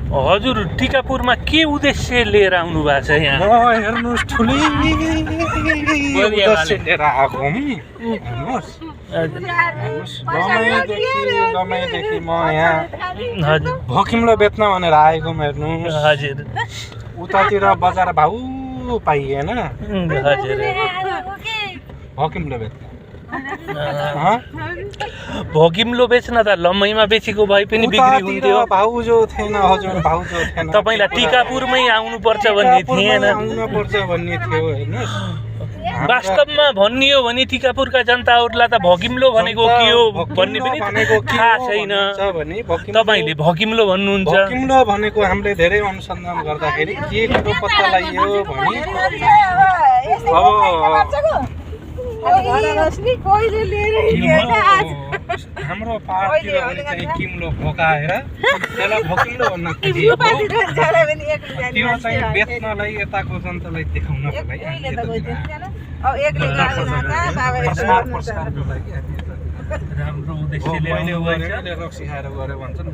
हजुर टिकापुरमा के उद्देश्य लिएर आउनु भएको छ यहाँ? हेर्नुहोस् ठुलै उद्देश्य लिएर आएको हुँ। हेर्नुहोस् दमाईदेखि म यहाँ हजुर भोकिम्लो बेच्न भनेर आएको हेर्नुहोस्। हजुर उतातिर बजार भाउ पाइएन हजुर भोकिम्लो बेच्न। भोकिम्लो बेच्न त लम्मैमा बेचेको भए पनि बिक्री हुन्थ्यो। भाउजो थिएन हजुर, भाउजो थिएन। तपाईँलाई टिकापुरमै आउनुपर्छ भन्ने थिएन? आउनुपर्छ भन्ने थियो हेर्नुहोस्। वास्तवमा भन्ने हो भने टिकापुरका जनताहरूलाई त भोकिम्लो भनेको के हो भन्ने पनि थाहा छैन। तपाईँले भोकिम्लो भन्नुहुन्छ। भोकिम्लो भनेको हामीले धेरै अनुसन्धान गर्दाखेरि के कुरो पत्ता लगाइयो भने हाम्रो पाहाडतिर भने चाहिँ किम्लो भोकाएर त्यसलाई भोकिम्लो भन्न खोजियो। त्यो चाहिँ बेच्नलाई यताको जनतालाई देखाउनको लागि राम्रो उद्देश्यले रक्सी खाएर गऱ्यो भन्छन्।